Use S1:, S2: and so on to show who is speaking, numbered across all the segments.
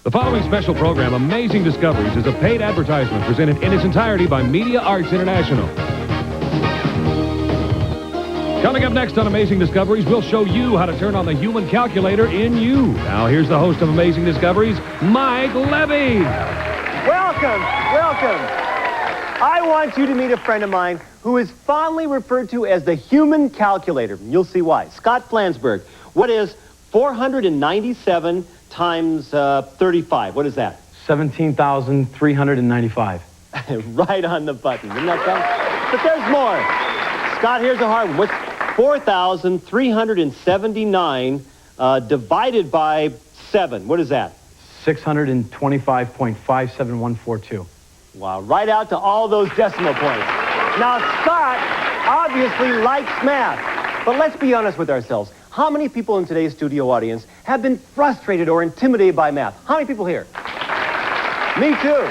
S1: The following special program, Amazing Discoveries, is a paid advertisement presented in its entirety by Media Arts International. Coming up next on Amazing Discoveries, we'll show you how to turn on the human calculator in you. Now, here's the host of Amazing Discoveries, Mike Levy.
S2: Welcome, welcome. I want you to meet a friend of mine who is fondly referred to as the human calculator. You'll see why. Scott Flansburgh. What is 497 times 35? What is that?
S3: 17,395.
S2: Right on the button. Isn't that fun? But there's more. Scott, here's a hard one. What's 4,379 divided by 7? What is that?
S3: 625.57142.
S2: Wow, right out to all those decimal points. Now, Scott obviously likes math, but let's be honest with ourselves. How many people in today's studio audience have been frustrated or intimidated by math? How many people here? Me too.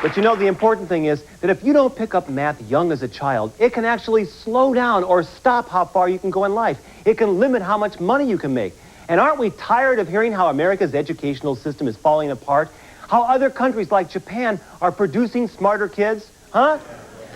S2: But you know, the important thing is that if you don't pick up math young as a child, it can actually slow down or stop how far you can go in life. It can limit how much money you can make. And aren't we tired of hearing how America's educational system is falling apart? How other countries like Japan are producing smarter kids? Huh?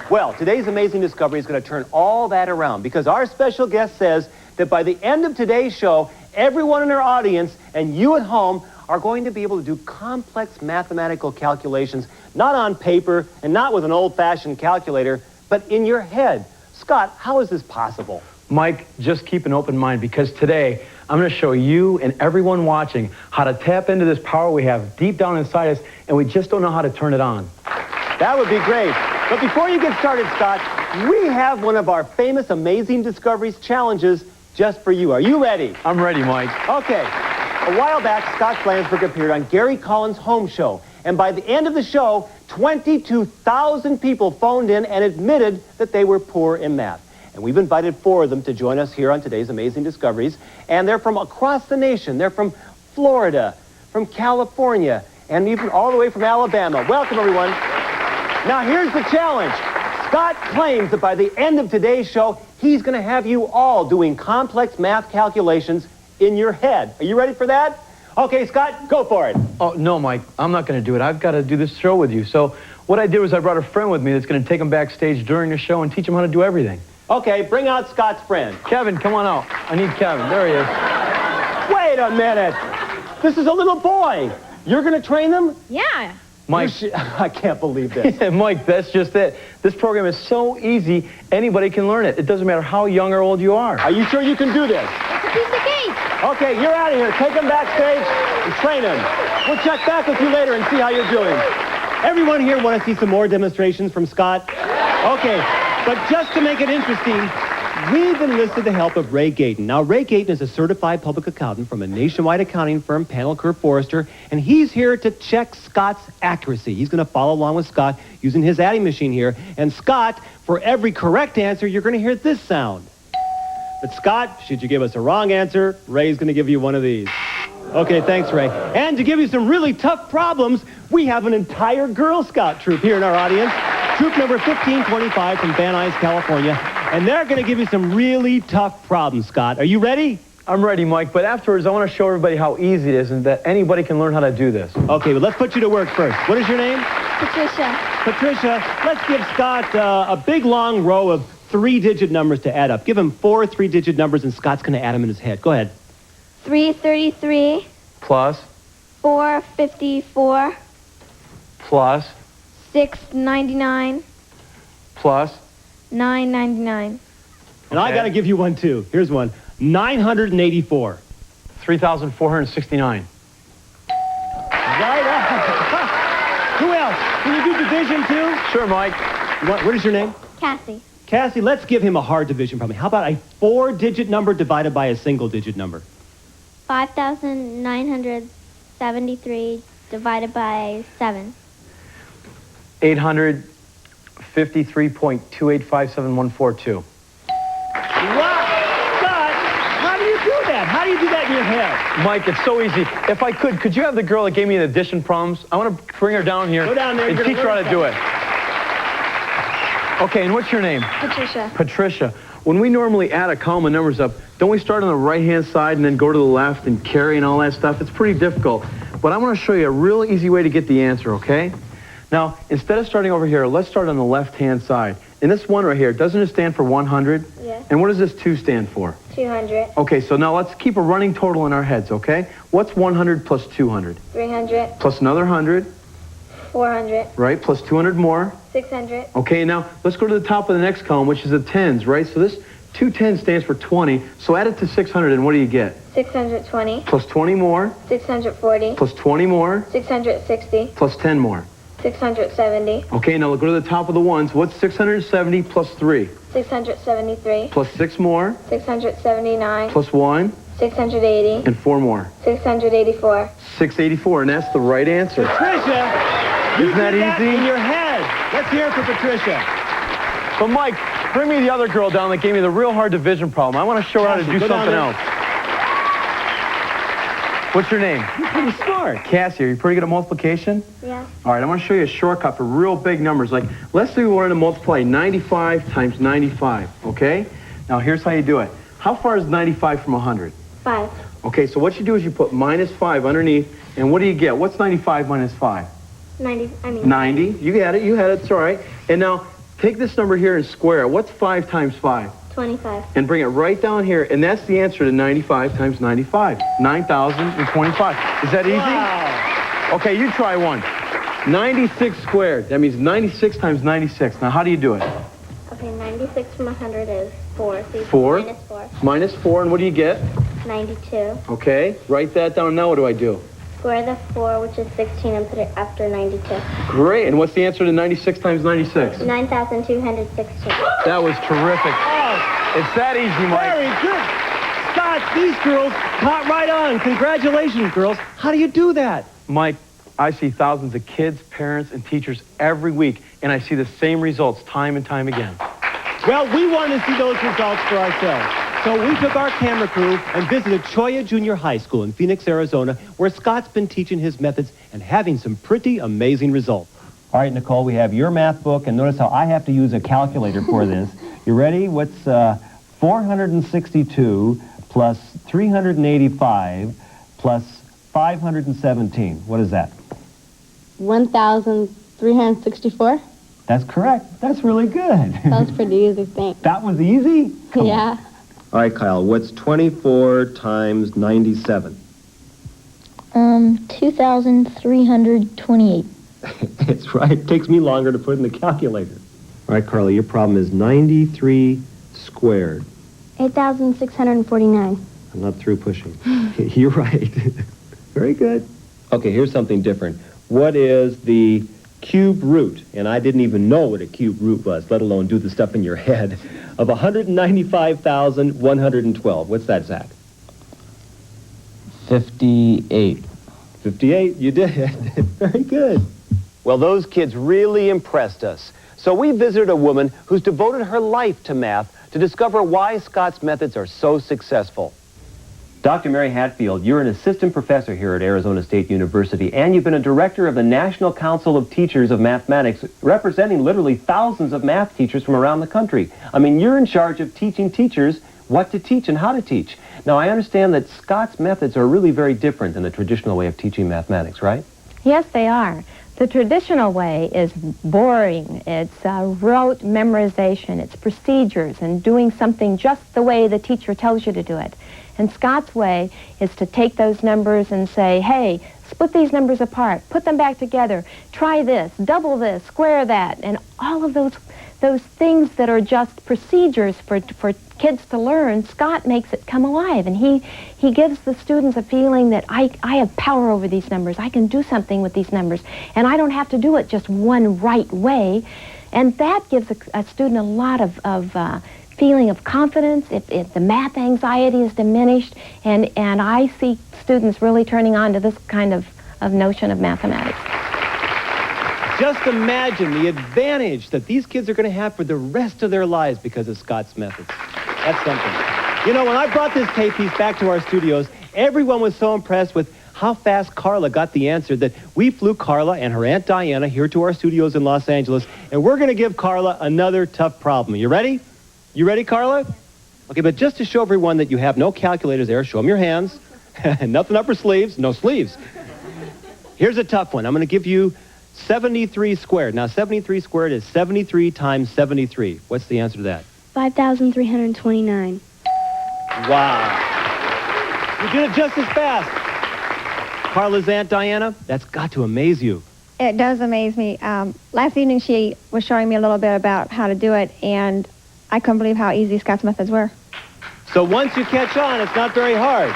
S2: Well, today's Amazing Discovery is going to turn all that around because our special guest says that by the end of today's show, everyone in our audience and you at home are going to be able to do complex mathematical calculations, not on paper and not with an old-fashioned calculator, but in your head. Scott, how is this possible?
S3: Mike, just keep an open mind because today I'm going to show you and everyone watching how to tap into this power we have deep down inside us, and we just don't know how to turn it on.
S2: That would be great. But before you get started, Scott, we have one of our famous Amazing Discoveries challenges just for you. Are you ready?
S3: I'm ready, Mike.
S2: Okay. A while back, Scott Flansburgh appeared on Gary Collins' home show. And by the end of the show, 22,000 people phoned in and admitted that they were poor in math. And we've invited 4 of them to join us here on today's Amazing Discoveries. And they're from across the nation. They're from Florida, from California, and even all the way from Alabama. Welcome, everyone. Now, here's the challenge. Scott claims that by the end of today's show, he's going to have you all doing complex math calculations in your head. Are you ready for that? Okay, Scott, go for it.
S3: Oh, no, Mike, I'm not going to do it. I've got to do this show with you. So what I did was I brought a friend with me that's going to take him backstage during the show and teach him how to do everything.
S2: Okay, bring out Scott's friend.
S3: Kevin, come on out. I need Kevin. There he is.
S2: Wait a minute. This is a little boy. You're going to train them?
S4: Yeah.
S3: Mike.
S2: I can't believe this.
S3: Yeah, Mike, that's just it. This program is so easy, anybody can learn it. It doesn't matter how young or old you are.
S2: Are you sure you can do this?
S4: It's a piece of cake.
S2: Okay, you're out of here. Take him backstage and train him. We'll check back with you later and see how you're doing. Everyone here want to see some more demonstrations from Scott? Okay, but just to make it interesting, we've enlisted the help of Ray Gayton. Now, Ray Gayton is a certified public accountant from a nationwide accounting firm, Panel Kerr Forrester, and he's here to check Scott's accuracy. He's going to follow along with Scott using his adding machine here. And Scott, for every correct answer, you're going to hear this sound. But Scott, should you give us a wrong answer, Ray's going to give you one of these. Okay, thanks, Ray. And to give you some really tough problems, we have an entire Girl Scout troop here in our audience. Troop number 1525 from Van Nuys, California. And they're going to give you some really tough problems, Scott. Are you ready?
S3: I'm ready, Mike, but afterwards I want to show everybody how easy it is and that anybody can learn how to do this.
S2: Okay, well, let's put you to work first. What is your name?
S4: Patricia.
S2: Patricia, let's give Scott a big, long row of 3-digit numbers to add up. Give him 4 3-digit numbers, and Scott's going to add them in his head. Go ahead.
S4: 333.
S3: Plus.
S4: 454.
S3: Plus.
S4: 699.
S3: Plus.
S4: 999.
S2: And I got to give you one, too. Here's one. 984.
S3: 3,469.
S2: Right up. Who else? Can you do division, too?
S3: Sure, Mike.
S2: What is your name?
S4: Cassie.
S2: Cassie, let's give him a hard division problem. How about a 4-digit number divided by a single-digit number?
S4: 5,973 divided by 7.
S3: 853.2857142.
S2: Wow! Scott, how do you do that? How do you do that in your head?
S3: Mike, it's so easy. If I could you have the girl that gave me the addition problems? I want to bring her down here.
S2: Go down there
S3: and teach her how to do it. Okay, and what's your name?
S4: Patricia.
S3: Patricia. When we normally add a column of numbers up, don't we start on the right-hand side and then go to the left and carry and all that stuff? It's pretty difficult. but I want to show you a real easy way to get the answer, okay? Now, instead of starting over here, let's start on the left-hand side. And this 1 right here, doesn't it stand for 100?
S4: Yeah.
S3: And what does this 2 stand for?
S4: 200.
S3: Okay, so now let's keep a running total in our heads, okay? What's 100 plus 200?
S4: 300.
S3: Plus another 100,
S4: 400.
S3: right? Plus 200 more.
S4: 600.
S3: Okay, now let's go to the top of the next column, which is the tens, right? So this 2 tens stands for 20. So add it to 600, and what do you get?
S4: 620.
S3: Plus 20 more.
S4: 640.
S3: Plus 20 more.
S4: 660.
S3: Plus 10 more.
S4: 670.
S3: Okay, now go to the top of the ones. What's 670 plus 3?
S4: 673.
S3: Plus 6 more.
S4: 679.
S3: Plus 1.
S4: 680.
S3: And 4 more.
S4: 684.
S3: 684, and that's the right answer.
S2: Patricia, you
S3: Isn't that
S2: did that
S3: easy?
S2: in your head. Let's hear it for Patricia.
S3: So Mike, bring me the other girl down that gave me the real hard division problem. I want to show her how to
S2: Cassie,
S3: do
S2: go down
S3: something
S2: there.
S3: else. What's your name?
S2: You're pretty smart.
S3: Cassie, are you pretty good at multiplication?
S4: Yeah.
S3: All right, I'm going to show you a shortcut for real big numbers. Like, let's say we wanted to multiply 95 times 95, okay? Now, here's how you do it. How far is 95 from 100?
S4: 5.
S3: Okay, so what you do is you put minus 5 underneath, and what do you get? What's 95 minus 5?
S4: 90.
S3: 90. You had it, it's all right. And now, take this number here and square it. What's 5 times 5?
S4: 25.
S3: And bring it right down here, and that's the answer to 95 times 95. 9,025. Is that easy?
S2: Wow.
S3: Okay, you try one. 96 squared. That means 96 times 96. Now, how do you do it?
S4: Okay, 96 from 100 is 4. So you
S3: 4.
S4: minus 4.
S3: Minus 4, and what do you get?
S4: 92.
S3: Okay, write that down. Now what do I do?
S4: Square the 4, which is 16, and put it after 92.
S3: Great, and what's the answer to 96 times 96?
S4: 9,216.
S3: That was terrific. It's that easy, Mike.
S2: Very good. Scott, these girls caught right on. Congratulations, girls. How do you do that?
S3: Mike, I see thousands of kids, parents, and teachers every week, and I see the same results time and time again.
S2: Well, we wanted to see those results for ourselves. So we took our camera crew and visited Cholla Junior High School in Phoenix, Arizona, where Scott's been teaching his methods and having some pretty amazing results. All right, Nicole, we have your math book, and notice how I have to use a calculator for this. You ready? What's 462 plus 385 plus 517? What is that?
S5: 1,364?
S2: That's correct. That's really good.
S5: That was pretty easy, thanks.
S2: That was easy? Come
S5: Yeah.
S2: on. All right, Kyle, what's 24 times 97?
S4: 2,328.
S2: It's right. It takes me longer to put in the calculator. All right, Carly, your problem is 93 squared.
S4: 8,649.
S2: I'm not through pushing. You're right. Very good. Okay, here's something different. What is the cube root? And I didn't even know what a cube root was, let alone do the stuff in your head, of 195,112. What's that, Zach?
S6: 58.
S2: 58. You did it. Very good. Well, those kids really impressed us. So we visited a woman who's devoted her life to math to discover why Scott's methods are so successful. Dr. Mary Hatfield, you're an assistant professor here at Arizona State University, and you've been a director of the National Council of Teachers of Mathematics, representing literally thousands of math teachers from around the country. I mean, you're in charge of teaching teachers what to teach and how to teach. Now, I understand that Scott's methods are really very different than the traditional way of teaching mathematics, right?
S7: Yes, they are. The traditional way is boring. It's rote memorization. It's procedures and doing something just the way the teacher tells you to do it. And Scott's way is to take those numbers and say, hey, split these numbers apart, put them back together, try this, double this, square that, and all of those things that are just procedures for kids to learn. Scott makes it come alive, and he gives the students a feeling that I have power over these numbers. I can do something with these numbers, and I don't have to do it just one right way. And that gives a student a lot of feeling of confidence. If the math anxiety is diminished, and I see students really turning on to this kind of notion of mathematics.
S2: Just imagine the advantage that these kids are going to have for the rest of their lives because of Scott's methods. That's something. You know, when I brought this tape piece back to our studios, everyone was so impressed with how fast Carla got the answer that we flew Carla and her Aunt Diana here to our studios in Los Angeles, and we're going to give Carla another tough problem. You ready? You ready, Carla? Okay, but just to show everyone that you have no calculators there, show them your hands. Nothing up her sleeves, no sleeves. here's a tough one. I'm going to give you 73 squared. Now, 73 squared is 73 times 73. What's the answer to that?
S4: 5,329.
S2: Wow. You did it just as fast. Carla's Aunt Diana, that's got to amaze you.
S6: It does amaze me. Last evening she was showing me a little bit about how to do it, and I couldn't believe how easy Scott's methods were.
S2: So once you catch on, it's not very hard.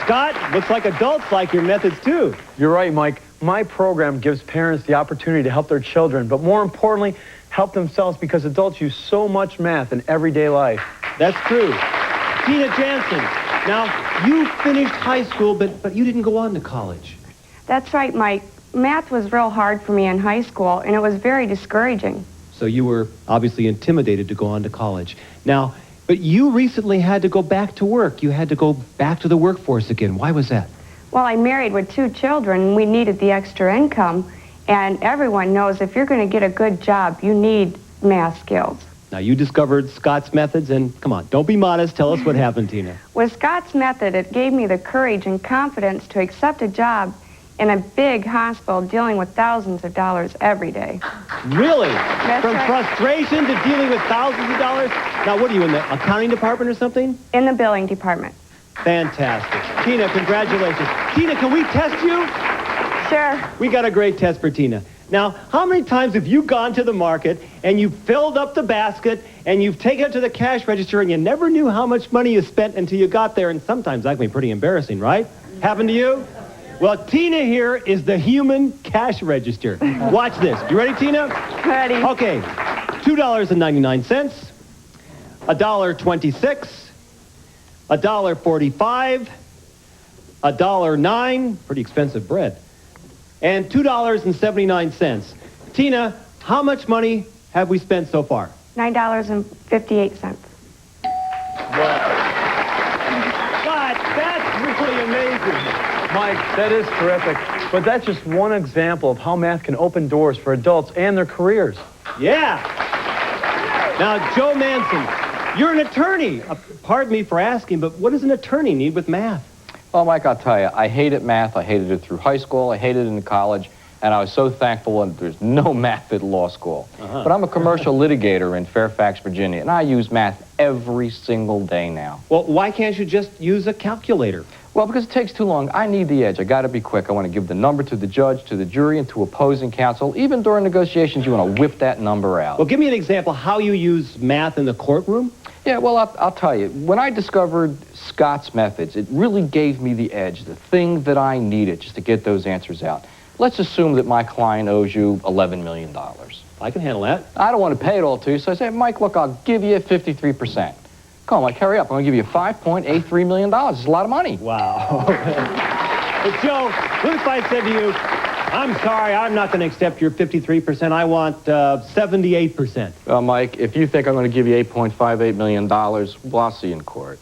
S2: Scott, looks like adults like your methods too.
S3: You're right, Mike. My program gives parents the opportunity to help their children, but more importantly, help themselves because adults use so much math in everyday life.
S2: That's true. Tina Jansen, now you finished high school, but you didn't go on to college.
S8: That's right, Mike. Math was real hard for me in high school, and it was very discouraging.
S2: So you were obviously intimidated to go on to college. Now, but you recently had to go back to work. You had to go back to the workforce again. Why was that?
S8: Well, I married with 2 children. We needed the extra income, and everyone knows if you're going to get a good job, you need math skills.
S2: Now, you discovered Scott's methods, and come on, don't be modest. Tell us what happened, Tina.
S8: With Scott's method, it gave me the courage and confidence to accept a job in a big hospital dealing with thousands of dollars every day.
S2: Really?
S8: That's
S2: From
S8: right.
S2: frustration to dealing with thousands of dollars? Now, what are you, in the accounting department or something?
S8: In the billing department.
S2: Fantastic. Tina, congratulations. Tina, can we test you?
S8: Sure.
S2: We got a great test for Tina. Now, how many times have you gone to the market and you filled up the basket and you've taken it to the cash register and you never knew how much money you spent until you got there? And sometimes that can be pretty embarrassing, right? Happened to you? Well, Tina here is the human cash register. Watch this. You ready, Tina?
S8: Ready.
S2: Okay. $2.99, $1.26, $1.45, $1.09, pretty expensive bread, and $2.79. Tina, how much money have we spent so far?
S8: $9.58.
S2: God, that's really amazing.
S3: Mike, that is terrific. But that's just one example of how math can open doors for adults and their careers.
S2: Yeah. Now, Joe Manson, you're an attorney. Pardon me for asking, but what does an attorney need with math?
S9: Well, Mike, I'll tell you, I hated math. I hated it through high school. I hated it in college. And I was so thankful that there's no math at law school. But I'm a commercial litigator in Fairfax, Virginia, and I use math every single day now.
S2: Well, why can't you just use a calculator?
S9: Well, because it takes too long. I need the edge. I got to be quick. I want to give the number to the judge, to the jury, and to opposing counsel. Even during negotiations, you want to whip that number out.
S2: Well, give me an example how you use math in the courtroom.
S9: Yeah, well, I'll tell you. When I discovered Scott's methods, it really gave me the edge, the thing that I needed just to get those answers out. Let's assume that my client owes you $11 million.
S2: I can handle that.
S9: I don't want to pay it all to you, so I say, Mike, look, I'll give you 53%. Come on, Mike, hurry up. I'm going to give you $5.83 million. It's a lot of money.
S2: Wow. But, Joe, what if I said to you, I'm sorry, I'm not going to accept your 53%. I want 78%.
S9: Well, Mike, if you think I'm going to give you $8.58 million, well, I'll see you in court.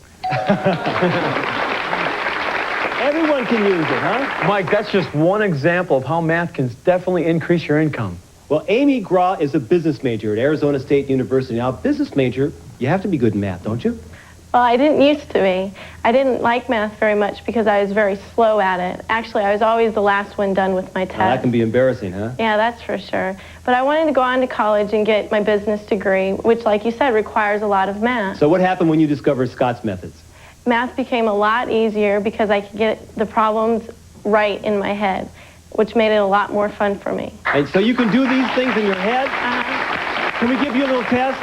S2: Everyone can use it, huh?
S3: Mike, that's just one example of how math can definitely increase your income.
S2: Well, Amy Gra is a business major at Arizona State University. Now, business major, you have to be good in math, don't you?
S10: Well, I didn't used to be. I didn't like math very much because I was very slow at it. Actually, I was always the last one done with my test.
S2: Well, that can be embarrassing, huh?
S10: Yeah, that's for sure. But I wanted to go on to college and get my business degree, which, like you said, requires a lot of math.
S2: So what happened when you discovered Scott's methods?
S10: Math became a lot easier because I could get the problems right in my head, which made it a lot more fun for me.
S2: And so you can do these things in your head? Can we give you a little test?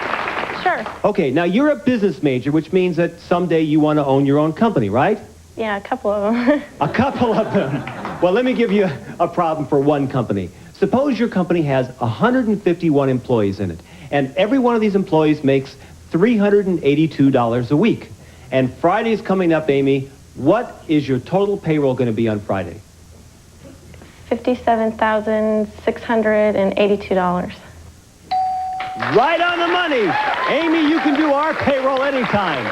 S10: Sure.
S2: Okay, now you're a business major, which means that someday you want to own your own company, right?
S10: Yeah, a couple of them.
S2: A couple of them. Well, let me give you a problem for one company. Suppose your company has 151 employees in it, and every one of these employees makes $382 a week. And Friday's coming up, Amy. What is your total payroll going to be on Friday?
S10: $57,682.
S2: Right on the money. Amy, you can do our payroll anytime.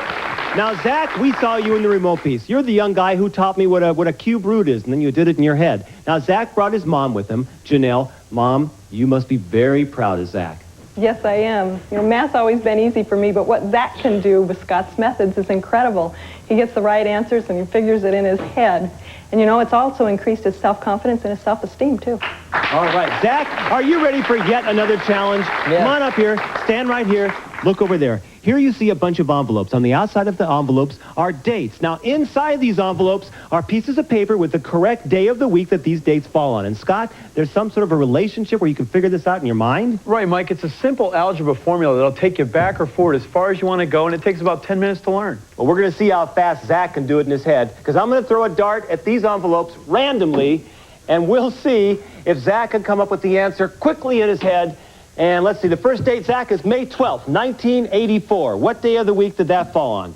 S2: Now, Zach, we saw you in the remote piece. You're the young guy who taught me what a cube root is, and then you did it in your head. Now, Zach brought his mom with him. Janelle, Mom, you must be very proud of Zach.
S11: Yes, I am. You know, math's always been easy for me, but what Zach can do with Scott's methods is incredible. He gets the right answers and he figures it in his head. And you know, it's also increased his self-confidence and his self-esteem, too.
S2: All right, Zach, are you ready for yet another challenge?
S3: Yeah.
S2: Come on up here, stand right here, look over there. Here you see a bunch of envelopes. On the outside of the envelopes are dates. Now, inside these envelopes are pieces of paper with the correct day of the week that these dates fall on. And Scott, there's some sort of a relationship where you can figure this out in your mind?
S3: Right, Mike. It's a simple algebra formula that'll take you back or forward as far as you want to go, and it takes about 10 minutes to learn.
S2: Well, we're going to see how fast Zach can do it in his head, because I'm going to throw a dart at these envelopes randomly, and we'll see if Zach can come up with the answer quickly in his head. And let's see, the first date, Zach, is May 12th, 1984. What day of the week did that fall on?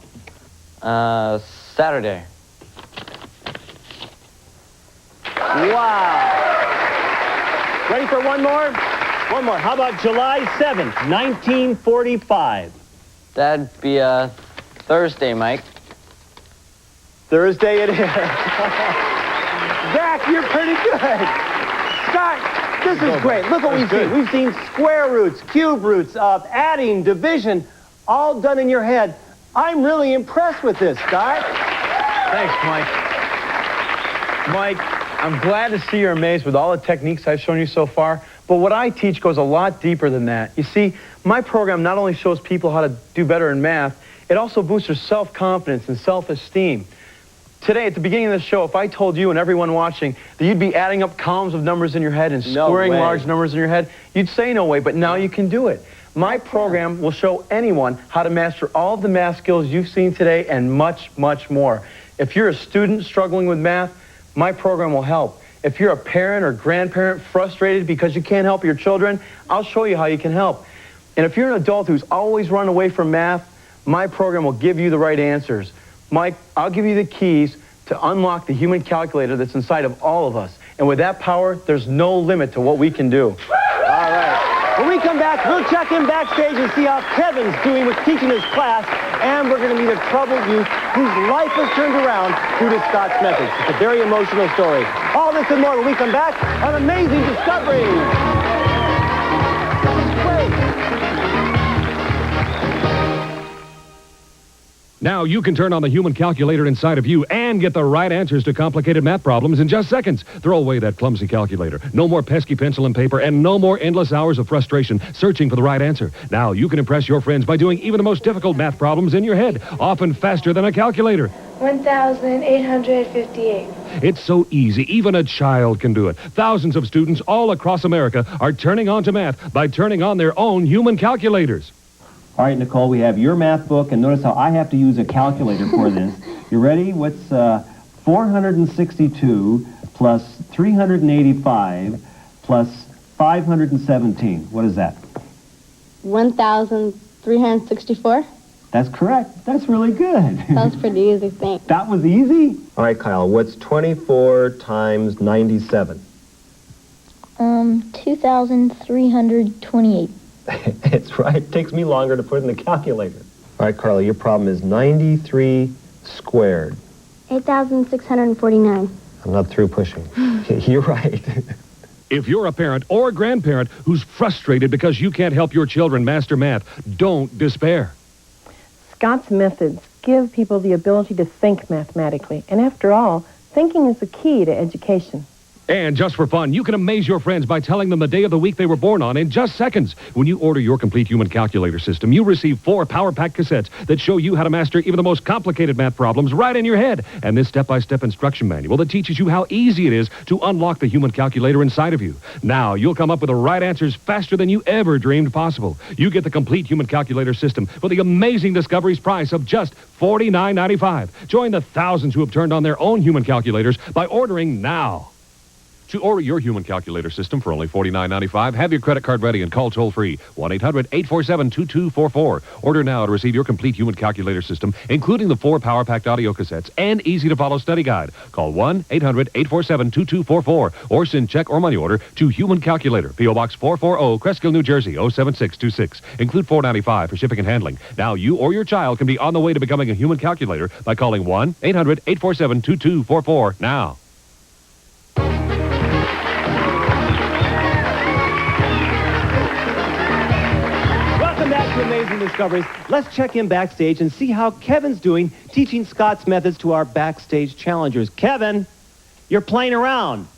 S12: Saturday.
S2: Wow. Ready for one more? One more. How about July 7th, 1945?
S12: That'd be Thursday, Mike.
S2: Thursday it is. Zach, you're pretty good. Scott, this is great. Look what we've seen. We've seen square roots, cube roots, adding, division, all done in your head. I'm really impressed with this, Scott.
S3: Thanks, Mike. Mike, I'm glad to see you're amazed with all the techniques I've shown you so far, but what I teach goes a lot deeper than that. You see, my program not only shows people how to do better in math, it also boosts their self-confidence and self-esteem. Today, at the beginning of the show, if I told you and everyone watching that you'd be adding up columns of numbers in your head and squaring large numbers in your head, you'd say no way, but now you can do it. My program will show anyone how to master all of the math skills you've seen today and much, much more. If you're a student struggling with math, my program will help. If you're a parent or grandparent frustrated because you can't help your children, I'll show you how you can help. And if you're an adult who's always run away from math, my program will give you the right answers. Mike, I'll give you the keys to unlock the human calculator that's inside of all of us. And with that power, there's no limit to what we can do.
S2: All right. When we come back, we'll check in backstage and see how Kevin's doing with teaching his class. And we're going to meet a troubled youth whose life has turned around due to Scott's methods. It's a very emotional story. All this and more when we come back on Amazing Discoveries.
S1: Now you can turn on the human calculator inside of you and get the right answers to complicated math problems in just seconds. Throw away that clumsy calculator. No more pesky pencil and paper, and no more endless hours of frustration searching for the right answer. Now you can impress your friends by doing even the most difficult math problems in your head, often faster than a calculator.
S13: 1,858.
S1: It's so easy, even a child can do it. Thousands of students all across America are turning on to math by turning on their own human calculators.
S2: All right, Nicole, we have your math book, and notice how I have to use a calculator for this. You ready? What's 462 plus 385 plus 517? What is that?
S5: 1,364.
S2: That's correct. That's really good.
S5: Sounds pretty easy, thanks.
S2: That was easy? All right, Kyle, what's 24 times 97?
S13: 2,328.
S2: It's right. It takes me longer to put in the calculator. All right, Carla, your problem is 93 squared.
S13: 8,649.
S2: I'm not through pushing. You're right.
S1: If you're a parent or grandparent who's frustrated because you can't help your children master math, don't despair.
S11: Scott's methods give people the ability to think mathematically. And after all, thinking is the key to education.
S1: And just for fun, you can amaze your friends by telling them the day of the week they were born on in just seconds. When you order your complete human calculator system, you receive 4 power-packed cassettes that show you how to master even the most complicated math problems right in your head. And this step-by-step instruction manual that teaches you how easy it is to unlock the human calculator inside of you. Now, you'll come up with the right answers faster than you ever dreamed possible. You get the complete human calculator system for the Amazing Discoveries price of just $49.95. Join the thousands who have turned on their own human calculators by ordering now. To order your human calculator system for only $49.95, have your credit card ready and call toll-free 1-800-847-2244. Order now to receive your complete human calculator system, including the 4 power-packed audio cassettes and easy-to-follow study guide. Call 1-800-847-2244 or send check or money order to Human Calculator, P.O. Box 440, Cresskill, New Jersey, 07626. Include $4.95 for shipping and handling. Now you or your child can be on the way to becoming a human calculator by calling 1-800-847-2244 now.
S2: Amazing Discoveries. Let's check in backstage and see how Kevin's doing teaching Scott's methods to our backstage challengers. Kevin, You're playing around.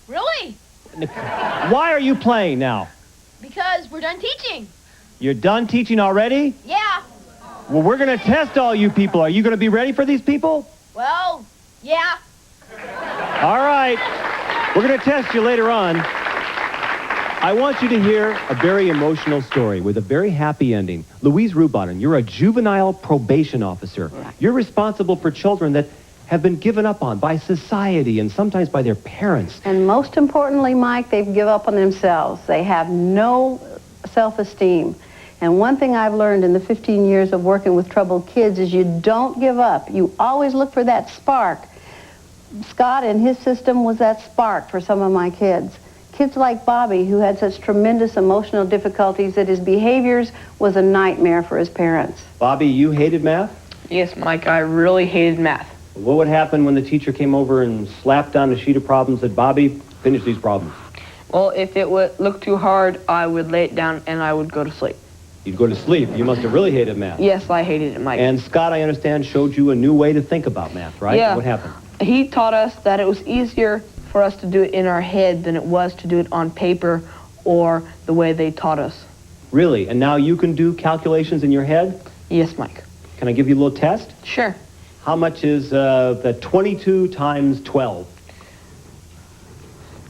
S13: Really?
S2: Why are you playing now?
S13: Because we're done teaching.
S2: You're done teaching already?
S13: Yeah.
S2: Well, we're going to test all you people. Are you going to be ready for these people?
S13: Well, yeah.
S2: All right. We're going to test you later on. I want you to hear a very emotional story with a very happy ending. Louise Rubanen, you're a juvenile probation officer. You're responsible for children that have been given up on by society and sometimes by their parents.
S14: And most importantly, Mike, they've given up on themselves. They have no self-esteem. And one thing I've learned in the 15 years of working with troubled kids is you don't give up. You always look for that spark. Scott and his system was that spark for some of my kids. Kids like Bobby, who had such tremendous emotional difficulties that his behaviors was a nightmare for his parents.
S2: Bobby, you hated math?
S15: Yes, Mike, I really hated math.
S2: What would happen when the teacher came over and slapped down a sheet of problems and said, Bobby, finish these problems?
S15: Well, if it would look too hard, I would lay it down and I would go to sleep.
S2: You'd go to sleep. You must have really hated math.
S15: Yes, I hated it, Mike.
S2: And Scott, I understand, showed you a new way to think about math, right?
S15: Yeah.
S2: What happened?
S15: He taught us that it was easier for us to do it in our head than it was to do it on paper or the way they taught us.
S2: Really? And now you can do calculations in your head?
S15: Yes, Mike.
S2: Can I give you a little test?
S15: Sure.
S2: How much is the 22 times 12?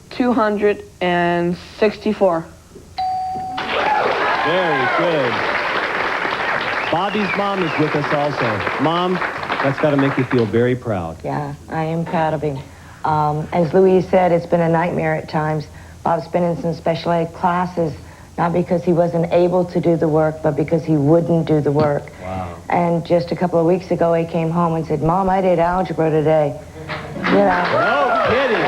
S15: 264.
S2: Very good. Bobby's mom is with us also. Mom, that's got to make you feel very proud.
S16: Yeah, I am proud of him. As Louise said, it's been a nightmare at times. Bob's been in some special ed classes, not because he wasn't able to do the work, but because he wouldn't do the work.
S2: Wow.
S16: And just a couple of weeks ago, he came home and said, Mom, I did algebra today. You know.
S2: No kidding.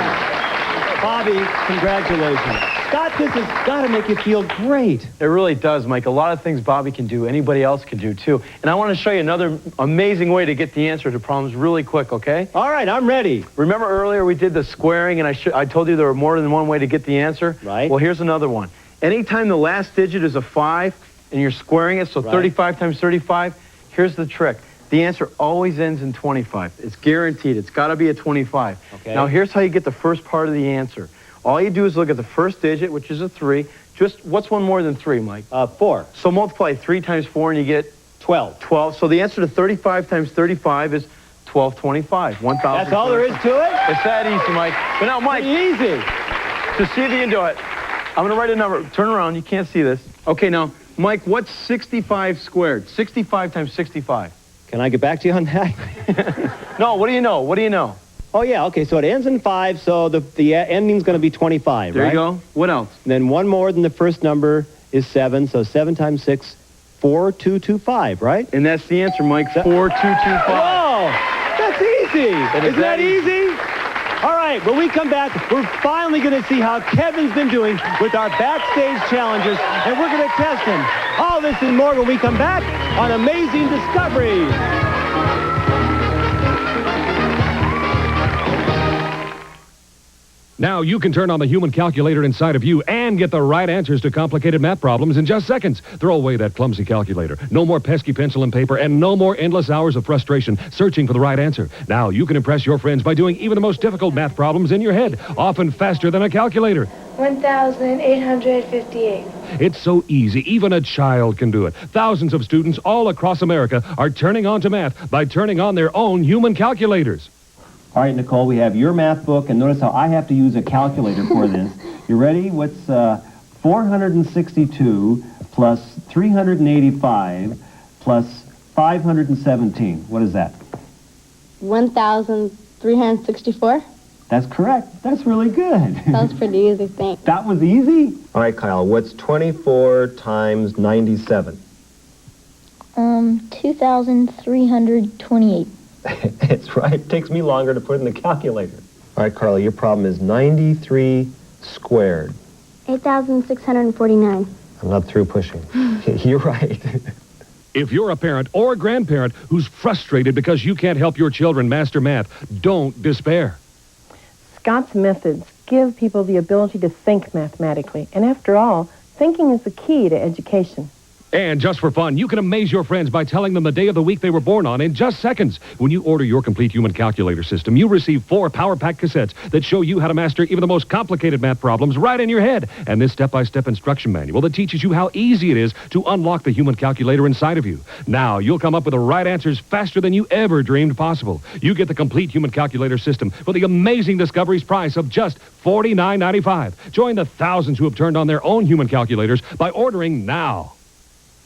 S2: Bobby, congratulations. Scott, this has got to make you feel great.
S3: It really does, Mike. A lot of things Bobby can do, anybody else can do, too. And I want to show you another amazing way to get the answer to problems really quick, okay?
S2: All right, I'm ready.
S3: Remember earlier we did the squaring, and I told you there were more than one way to get the answer?
S2: Right.
S3: Well, here's another one. Anytime the last digit is a 5, and you're squaring it, so
S2: Right.
S3: 35 times 35, here's the trick. The answer always ends in 25. It's guaranteed. It's got to be a 25.
S2: Okay.
S3: Now, here's how you get the first part of the answer. All you do is look at the first digit, which is a 3. Just, what's one more than 3, Mike?
S2: 4.
S3: So multiply 3 times 4 and you get
S2: 12.
S3: 12. So the answer to 35 times 35 is 1225. 1,000.
S2: That's all there is to it?
S3: It's that easy, Mike. But now, Mike.
S2: Pretty easy.
S3: To see if you can do it, I'm going to write a number. Turn around. You can't see this. Okay, now, Mike, what's 65 squared? 65 times 65.
S2: Can I get back to you on that?
S3: No, what do you know? What do you know?
S2: Oh, yeah, okay, so it ends in 5, so the ending's going to be 25,
S3: There
S2: right?
S3: you go. What else?
S2: And then one more than the first number is 7, so 7 times 6, 4225, right?
S3: And that's the answer, Mike. 4225.
S2: Whoa! That's easy! Isn't that easy? All right, when we come back, we're finally going to see how Kevin's been doing with our backstage challenges, and we're going to test him. All this and more when we come back on Amazing Discoveries.
S1: Now you can turn on the human calculator inside of you and get the right answers to complicated math problems in just seconds. Throw away that clumsy calculator. No more pesky pencil and paper, and no more endless hours of frustration searching for the right answer. Now you can impress your friends by doing even the most difficult math problems in your head, often faster than a calculator.
S17: 1,858.
S1: It's so easy, even a child can do it. Thousands of students all across America are turning on to math by turning on their own human calculators.
S2: All right, Nicole, we have your math book, and notice how I have to use a calculator for this. You ready? What's 462 plus 385 plus 517? What is that?
S5: 1,364.
S2: That's correct. That's really good.
S5: That was pretty easy, thanks.
S2: That was easy? All right, Kyle, what's 24 times 97?
S17: 2,328.
S2: It's right. It takes me longer to put in the calculator. All right, Carla, your problem is 93 squared.
S17: 8,649.
S2: I'm not through pushing. You're right.
S1: If you're a parent or grandparent who's frustrated because you can't help your children master math, don't despair.
S11: Scott's methods give people the ability to think mathematically. And after all, thinking is the key to education.
S1: And just for fun, you can amaze your friends by telling them the day of the week they were born on in just seconds. When you order your complete human calculator system, you receive 4 power-packed cassettes that show you how to master even the most complicated math problems right in your head. And this step-by-step instruction manual that teaches you how easy it is to unlock the human calculator inside of you. Now, you'll come up with the right answers faster than you ever dreamed possible. You get the complete human calculator system for the amazing discoveries price of just $49.95. Join the thousands who have turned on their own human calculators by ordering now.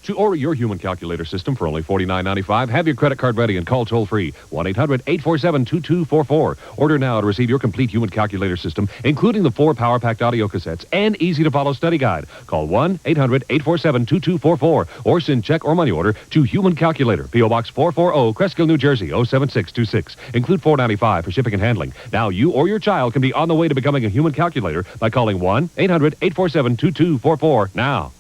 S1: To order your human calculator system for only $49.95, have your credit card ready and call toll-free 1-800-847-2244. Order now to receive your complete human calculator system, including the 4 power-packed audio cassettes and easy-to-follow study guide. Call 1-800-847-2244 or send check or money order to Human Calculator, P.O. Box 440, Cresskill, New Jersey, 07626. Include $4.95 for shipping and handling. Now you or your child can be on the way to becoming a human calculator by calling 1-800-847-2244 now.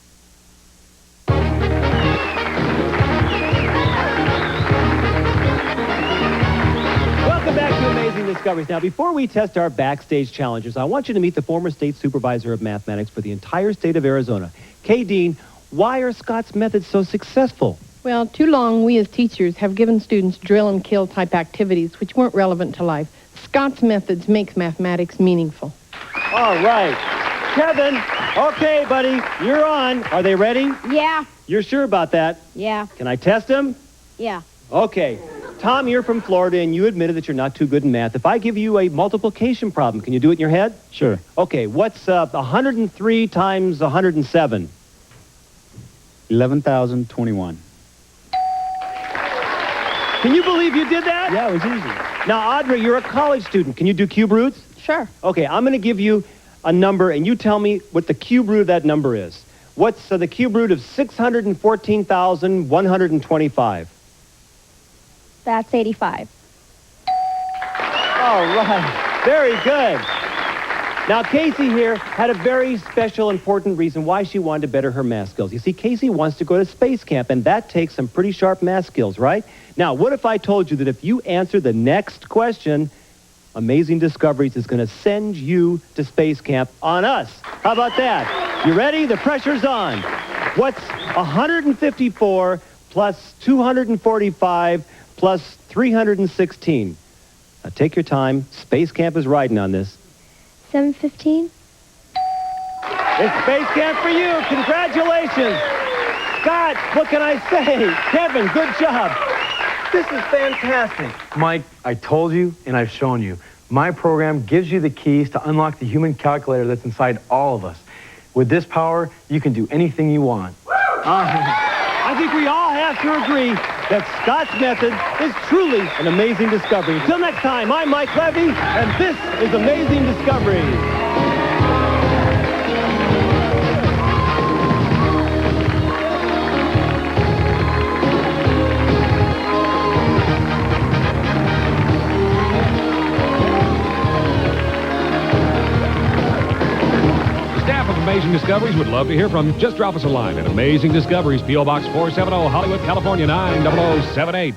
S2: Discoveries. Now, before we test our backstage challengers, I want you to meet the former state supervisor of mathematics for the entire state of Arizona. Kay Dean, why are Scott's methods so successful?
S11: Well, too long we as teachers have given students drill and kill type activities which weren't relevant to life. Scott's methods make mathematics meaningful.
S2: All right. Kevin, okay, buddy, you're on. Are they ready?
S5: Yeah.
S2: You're sure about that?
S5: Yeah.
S2: Can I test them?
S5: Yeah.
S2: Okay. Tom, you're from Florida, and you admitted that you're not too good in math. If I give you a multiplication problem, can you do it in your head?
S17: Sure.
S2: Okay, what's 103 times 107?
S17: 11,021.
S2: Can you believe you did that?
S17: Yeah, it was easy.
S2: Now, Audrey, you're a college student. Can you do cube roots?
S11: Sure.
S2: Okay, I'm going to give you a number, and you tell me what the cube root of that number is. What's the cube root of 614,125?
S6: That's 85.
S2: All right. Very good. Now, Casey here had a very special, important reason why she wanted to better her math skills. You see, Casey wants to go to space camp, and that takes some pretty sharp math skills, right? Now, what if I told you that if you answer the next question, Amazing Discoveries is going to send you to space camp on us? How about that? You ready? The pressure's on. What's 154 plus 245 plus 316? Now, take your time. Space camp is riding on this.
S6: 715?
S2: It's space camp for you. Congratulations. Scott, what can I say? Kevin, good job. This is fantastic.
S3: Mike, I told you and I've shown you. My program gives you the keys to unlock the human calculator that's inside all of us. With this power, you can do anything you want.
S2: I think we all have to agree that Scott's method is truly an amazing discovery. Until next time, I'm Mike Levy, and this is Amazing Discoveries.
S1: Amazing Discoveries would love to hear from you. Just drop us a line at Amazing Discoveries, P.O. Box 470, Hollywood, California, 90078.